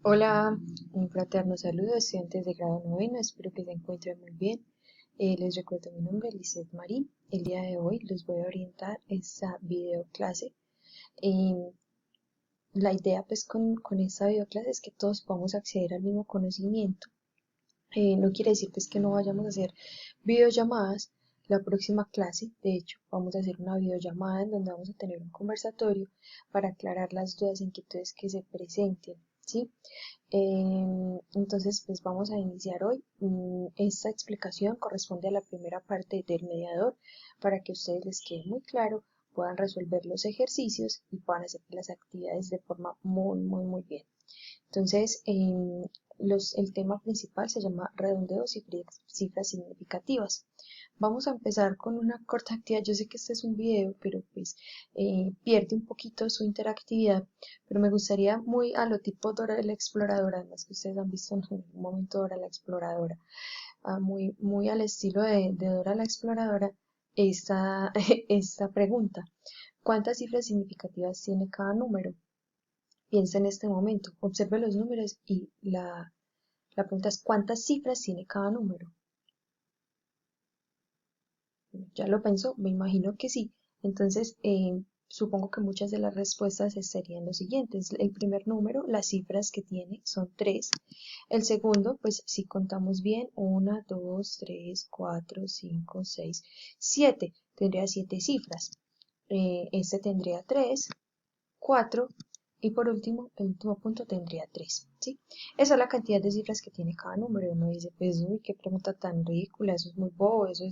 Hola, un fraterno saludo, estudiantes de grado noveno, espero que se encuentren muy bien. Les recuerdo mi nombre, Lizeth Marín. El día de hoy los voy a orientar esta video clase. La idea pues con esta video clase es que todos podamos acceder al mismo conocimiento. No quiere decir pues que no vayamos a hacer videollamadas. La próxima clase, de hecho, vamos a hacer una videollamada en donde vamos a tener un conversatorio para aclarar las dudas e inquietudes que se presenten, ¿sí? Entonces, pues vamos a iniciar hoy. Esta explicación corresponde a la primera parte del mediador para que a ustedes les quede muy claro, puedan resolver los ejercicios y puedan hacer las actividades de forma muy bien. Entonces, el tema principal se llama redondeos y cifras significativas. Vamos a empezar con una corta actividad. Yo sé que este es un video, pero pues pierde un poquito su interactividad, pero me gustaría muy a lo tipo Dora la Exploradora, además que ustedes han visto en algún momento Dora la Exploradora, muy al estilo de Dora la Exploradora, esta, esta pregunta. ¿Cuántas cifras significativas tiene cada número? Piensa en este momento, observe los números y la pregunta es ¿cuántas cifras tiene cada número? Ya lo pensó, me imagino que sí. Entonces, supongo que muchas de las respuestas serían los siguientes. El primer número, las cifras que tiene son 3. El segundo, pues si contamos bien, 1, 2, 3, 4, 5, 6, 7. Tendría 7 cifras. Este tendría 3, 4 y por último, el último punto tendría 3, ¿sí? Esa es la cantidad de cifras que tiene cada número. Uno dice, pues, uy, qué pregunta tan ridícula, eso es muy bobo, eso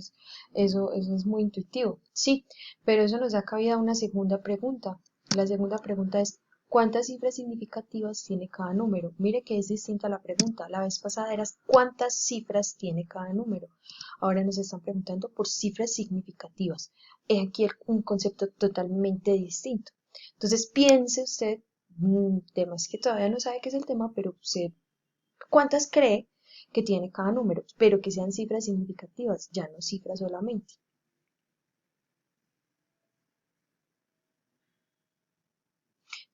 es muy intuitivo, sí, pero eso nos da cabida a una segunda pregunta. La segunda pregunta es, ¿cuántas cifras significativas tiene cada número? Mire que es distinta la pregunta. La vez pasada era ¿cuántas cifras tiene cada número? Ahora nos están preguntando por cifras significativas. Es aquí un concepto totalmente distinto. Entonces piense usted, temas que todavía no sabe qué es el tema, pero usted, ¿cuántas cree que tiene cada número? Pero que sean cifras significativas, ya no cifras solamente.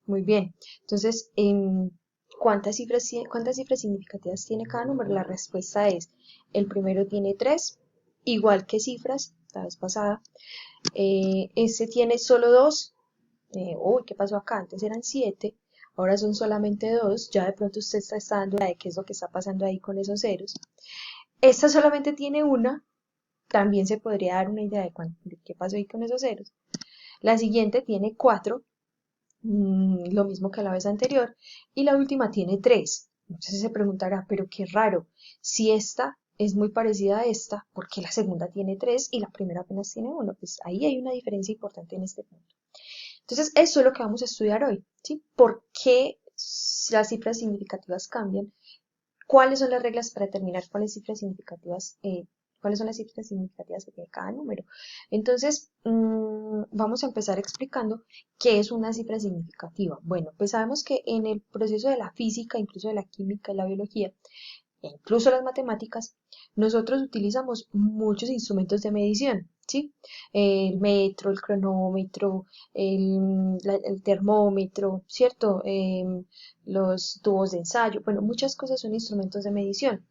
Muy bien. Entonces, cuántas cifras significativas tiene cada número? La respuesta es, el primero tiene 3, igual que cifras, la vez pasada. Este tiene solo 2. Uy, ¿qué pasó acá? Antes eran 7, ahora son solamente 2. Ya de pronto usted está dando la de qué es lo que está pasando ahí con esos ceros. Esta solamente tiene una, también se podría dar una idea de qué pasó ahí con esos ceros. La siguiente tiene 4, lo mismo que la vez anterior, y la última tiene 3. Entonces se preguntará, pero qué raro, si esta es muy parecida a esta, ¿por qué la segunda tiene 3 y la primera apenas tiene 1? Pues ahí hay una diferencia importante en este punto. Entonces, eso es lo que vamos a estudiar hoy, ¿sí? ¿Por qué las cifras significativas cambian? ¿Cuáles son las reglas para determinar cuáles son las cifras significativas que tiene cada número? Entonces, vamos a empezar explicando qué es una cifra significativa. Bueno, pues sabemos que en el proceso de la física, incluso de la química y la biología, e incluso las matemáticas, nosotros utilizamos muchos instrumentos de medición, ¿sí? El metro, el cronómetro, el termómetro, ¿cierto? Los tubos de ensayo, bueno, muchas cosas son instrumentos de medición.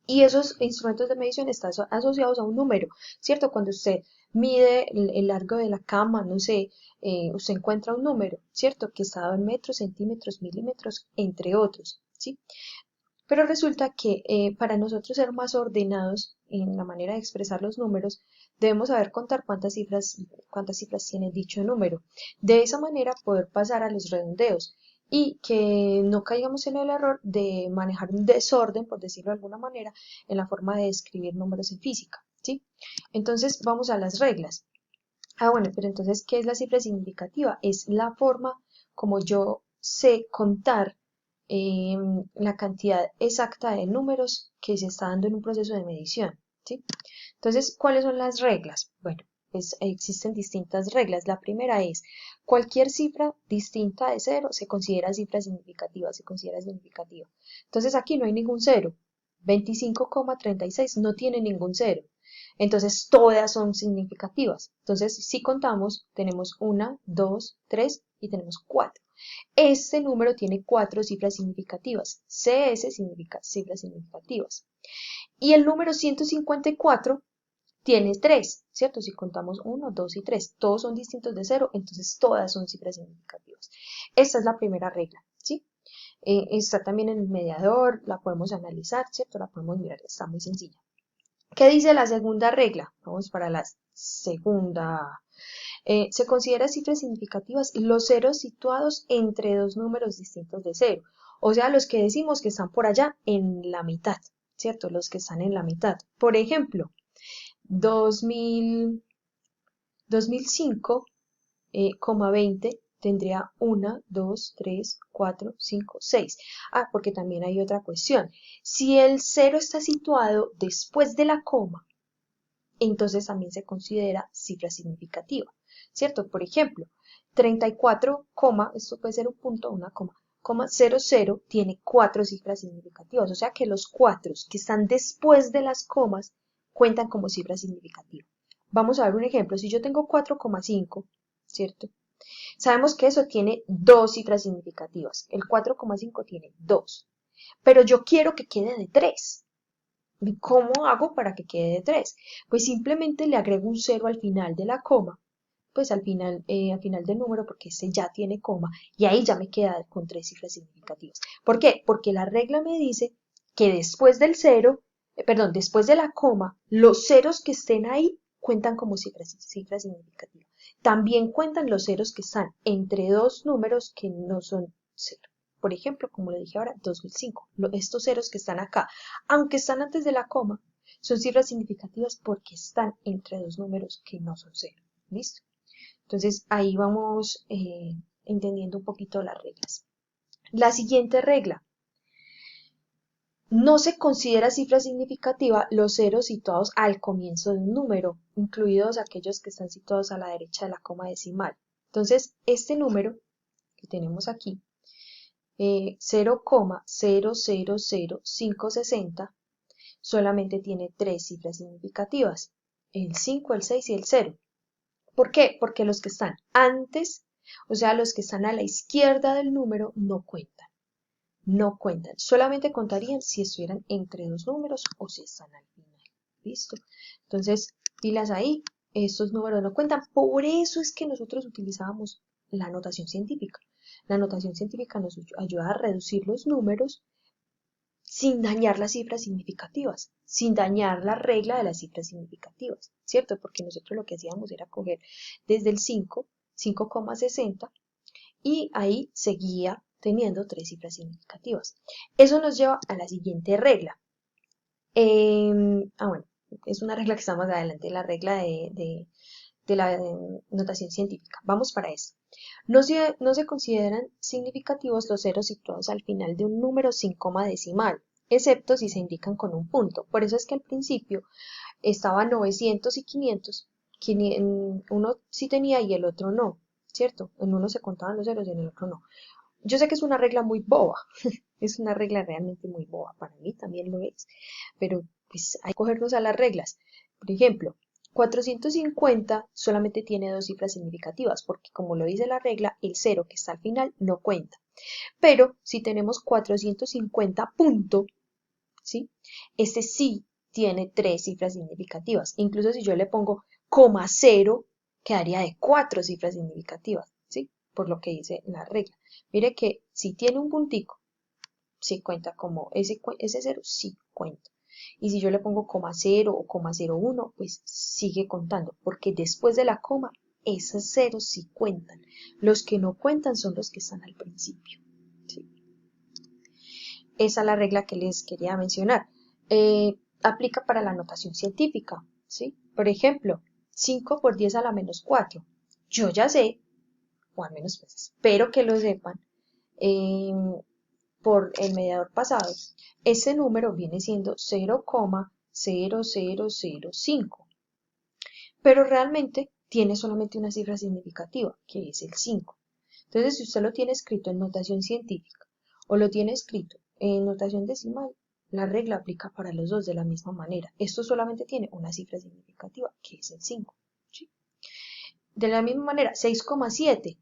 Y esos instrumentos de medición están asociados a un número, ¿cierto? Cuando usted mide el largo de la cama, no sé, usted encuentra un número, ¿cierto? Que está dado en metros, centímetros, milímetros, entre otros, ¿sí? Pero resulta que para nosotros ser más ordenados en la manera de expresar los números, debemos saber contar cuántas cifras tiene dicho número. De esa manera poder pasar a los redondeos y que no caigamos en el error de manejar un desorden, por decirlo de alguna manera, en la forma de escribir números en física, ¿sí? Entonces vamos a las reglas. Bueno, pero entonces, ¿qué es la cifra significativa? Es la forma como yo sé contar la cantidad exacta de números que se está dando en un proceso de medición, ¿sí? Entonces, ¿cuáles son las reglas? Bueno, pues existen distintas reglas. La primera es, cualquier cifra distinta de 0 se considera cifra significativa, se considera significativa. Entonces, aquí no hay ningún cero. 25,36 no tiene ningún cero. Entonces, todas son significativas. Entonces, si contamos, tenemos 1, 2, 3 y tenemos 4. Este número tiene 4 cifras significativas. CS significa cifras significativas. Y el número 154 tiene 3, ¿cierto? Si contamos 1, 2 y 3, todos son distintos de 0, entonces todas son cifras significativas. Esta es la primera regla, ¿sí? Está también en el mediador, la podemos analizar, ¿cierto? La podemos mirar, está muy sencilla. ¿Qué dice la segunda regla? Vamos para la segunda. Se considera cifras significativas los ceros situados entre dos números distintos de 0. O sea, los que decimos que están por allá en la mitad, ¿cierto? Los que están en la mitad. Por ejemplo, 2005, 20, tendría 1, 2, 3, 4, 5, 6. Ah, porque también hay otra cuestión. Si el 0 está situado después de la coma, entonces también se considera cifra significativa, ¿cierto? Por ejemplo, 34, esto puede ser un punto, una coma, 00 tiene 4 cifras significativas, o sea que los 4 que están después de las comas cuentan como cifra significativa. Vamos a ver un ejemplo, si yo tengo 4,5, ¿cierto? Sabemos que eso tiene 2 cifras significativas, el 4,5 tiene 2, pero yo quiero que quede de 3. ¿Cómo hago para que quede de 3? Pues simplemente le agrego un 0 al final de la coma, pues al final del número, porque ese ya tiene coma, y ahí ya me queda con 3 cifras significativas. ¿Por qué? Porque la regla me dice que después del 0, después de la coma, los ceros que estén ahí cuentan como cifras significativas. También cuentan los ceros que están entre dos números que no son 0. Por ejemplo, como le dije ahora, 2005. Estos ceros que están acá, aunque están antes de la coma, son cifras significativas porque están entre dos números que no son 0. ¿Listo? Entonces ahí vamos entendiendo un poquito las reglas. La siguiente regla. No se considera cifra significativa los ceros situados al comienzo de un número, incluidos aquellos que están situados a la derecha de la coma decimal. Entonces, este número que tenemos aquí, 0,000560, solamente tiene 3 cifras significativas, el 5, el 6 y el 0. ¿Por qué? Porque los que están antes, o sea, los que están a la izquierda del número, no cuentan. No cuentan. Solamente contarían si estuvieran entre dos números o si están al final. ¿Listo? Entonces, pilas ahí. Estos números no cuentan. Por eso es que nosotros utilizábamos la notación científica. La notación científica nos ayuda a reducir los números sin dañar las cifras significativas, sin dañar la regla de las cifras significativas, ¿cierto? Porque nosotros lo que hacíamos era coger desde el 5, 5,60 y ahí seguía teniendo 3 cifras significativas. Eso nos lleva a la siguiente regla. Bueno, es una regla que está más adelante, la regla de la notación científica. Vamos para eso. No se consideran significativos los ceros situados al final de un número sin coma decimal, excepto si se indican con un punto. Por eso es que al principio estaba 900 y 500, uno sí tenía y el otro no, ¿cierto? En uno se contaban los ceros y en el otro no. Yo sé que es una regla muy boba, es una regla realmente muy boba, para mí también lo es, pero pues hay que cogernos a las reglas. Por ejemplo, 450 solamente tiene 2 cifras significativas, porque como lo dice la regla, el 0 que está al final no cuenta. Pero si tenemos 450 punto, ¿sí? Este sí tiene 3 cifras significativas. Incluso si yo le pongo coma 0, quedaría de 4 cifras significativas, ¿sí? Por lo que dice la regla. Mire que si tiene un puntico, sí cuenta como ese 0, sí cuenta. Y si yo le pongo coma 0 o coma 01, pues sigue contando, porque después de la coma, esos ceros sí cuentan. Los que no cuentan son los que están al principio. ¿Sí? Esa es la regla que les quería mencionar. Aplica para la notación científica, ¿sí? Por ejemplo, 5 por 10 a la menos 4. Yo ya sé, o al menos pues espero que lo sepan, por el mediador pasado, ese número viene siendo 0,0005, pero realmente tiene solamente una cifra significativa, que es el 5. Entonces, si usted lo tiene escrito en notación científica o lo tiene escrito en notación decimal, la regla aplica para los dos de la misma manera. Esto solamente tiene una cifra significativa, que es el 5. ¿Sí? De la misma manera, 6,7.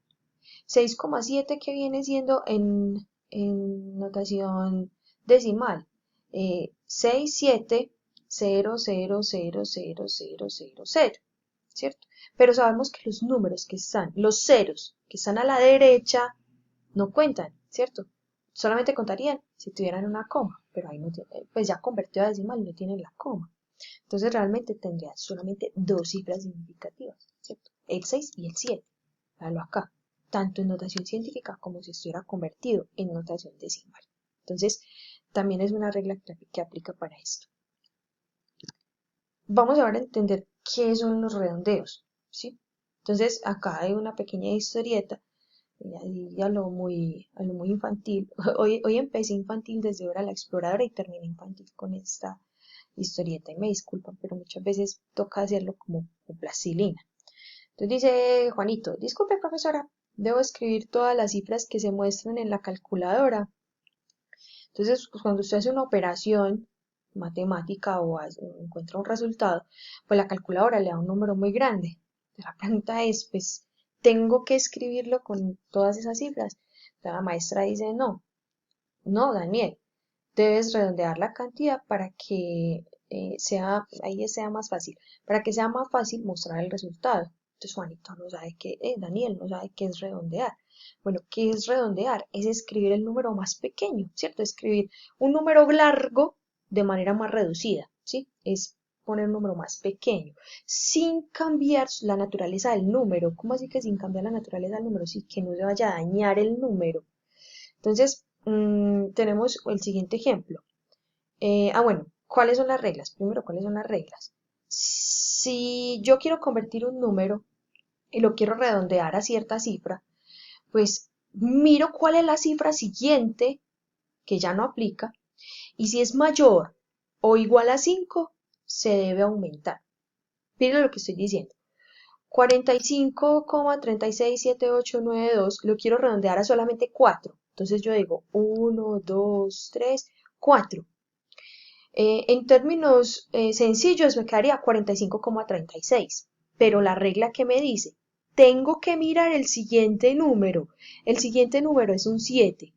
6,7 que viene siendo en notación decimal. 67000000, ¿cierto? Pero sabemos que los números que están, los ceros que están a la derecha, no cuentan, ¿cierto? Solamente contarían si tuvieran una coma, pero ahí no tiene, pues ya convertido a decimal no tienen la coma. Entonces realmente tendría solamente dos cifras significativas, ¿cierto? El 6 y el 7. Véalo acá, tanto en notación científica como si estuviera convertido en notación decimal. Entonces, también es una regla que aplica para esto. Vamos ahora a entender qué son los redondeos, ¿sí? Entonces, acá hay una pequeña historieta, y a lo muy infantil. Hoy empecé infantil desde Dora la Exploradora y terminé infantil con esta historieta. Y me disculpan, pero muchas veces toca hacerlo como con plastilina. Entonces dice Juanito, disculpe profesora, debo escribir todas las cifras que se muestran en la calculadora. Entonces, pues, cuando usted hace una operación matemática o encuentra un resultado, pues la calculadora le da un número muy grande. La pregunta es, pues, ¿tengo que escribirlo con todas esas cifras? Entonces, la maestra dice, no, Daniel, debes redondear la cantidad para que ahí sea más fácil, para que sea más fácil mostrar el resultado. Entonces Juanito no sabe Daniel no sabe qué es redondear. Bueno, ¿qué es redondear? Es escribir el número más pequeño, ¿cierto? Escribir un número largo de manera más reducida, ¿sí? Es poner un número más pequeño, sin cambiar la naturaleza del número. ¿Cómo así que sin cambiar la naturaleza del número? Sí, que no se vaya a dañar el número. Entonces, tenemos el siguiente ejemplo. Bueno, ¿cuáles son las reglas? Primero, ¿cuáles son las reglas? Si yo quiero convertir un número y lo quiero redondear a cierta cifra, pues miro cuál es la cifra siguiente que ya no aplica y si es mayor o igual a 5, se debe aumentar. Miren lo que estoy diciendo. 45,367892 lo quiero redondear a solamente 4. Entonces yo digo 1, 2, 3, 4. En términos sencillos me quedaría 45,36, pero la regla que me dice, tengo que mirar el siguiente número. El siguiente número es un 7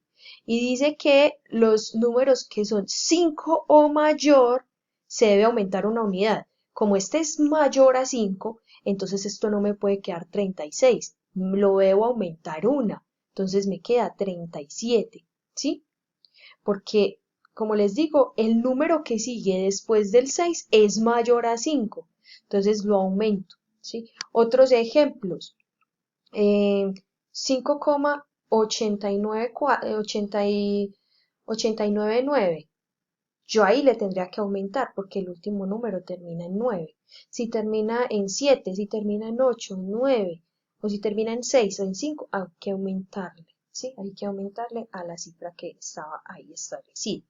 y dice que los números que son 5 o mayor se debe aumentar una unidad. Como este es mayor a 5, entonces esto no me puede quedar 36, lo debo aumentar una, entonces me queda 37, ¿sí? Porque, como les digo, el número que sigue después del 6 es mayor a 5, entonces lo aumento, ¿sí? Otros ejemplos, 5,899, yo ahí le tendría que aumentar porque el último número termina en 9. Si termina en 7, si termina en 8, en 9, o si termina en 6 o en 5, hay que aumentarle, ¿sí? Hay que aumentarle a la cifra que estaba ahí establecida.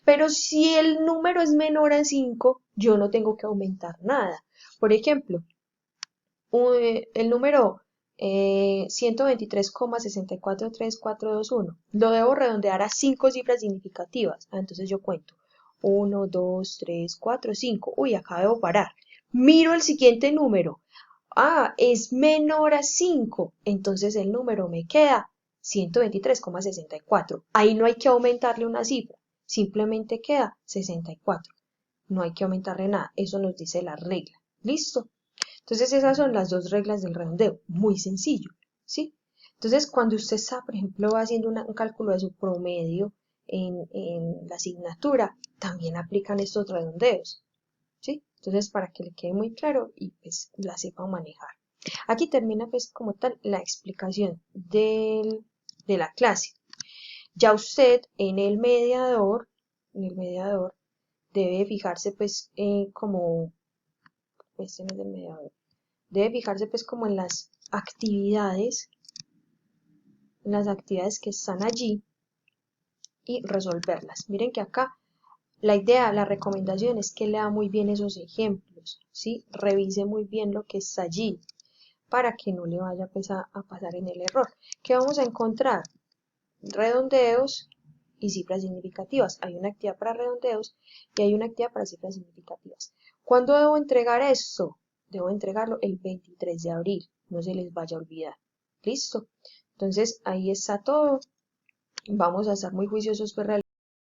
Pero si el número es menor a 5, yo no tengo que aumentar nada. Por ejemplo, el número 123,643421 lo debo redondear a 5 cifras significativas. Entonces yo cuento 1, 2, 3, 4, 5. Uy, acá debo parar. Miro el siguiente número. Es menor a 5. Entonces el número me queda 123,64. Ahí no hay que aumentarle una cifra. Simplemente queda 64. No hay que aumentarle nada. Eso nos dice la regla. ¿Listo? Entonces esas son las dos reglas del redondeo, muy sencillo, ¿sí? Entonces cuando usted está, por ejemplo, haciendo un cálculo de su promedio en la asignatura, también aplican estos redondeos, ¿sí? Entonces para que le quede muy claro y pues la sepa manejar. Aquí termina pues como tal la explicación de la clase. Ya usted en el mediador debe fijarse pues como, este no es el mediador, debe fijarse pues como en las actividades que están allí y resolverlas. Miren que acá la recomendación es que lea muy bien esos ejemplos, ¿sí? Revise muy bien lo que está allí para que no le vaya pues a pasar en el error. ¿Qué vamos a encontrar? Redondeos y cifras significativas. Hay una actividad para redondeos y hay una actividad para cifras significativas. ¿Cuándo debo entregar esto? Debo entregarlo el 23 de abril. No se les vaya a olvidar. ¿Listo? Entonces, ahí está todo. Vamos a estar muy juiciosos pues,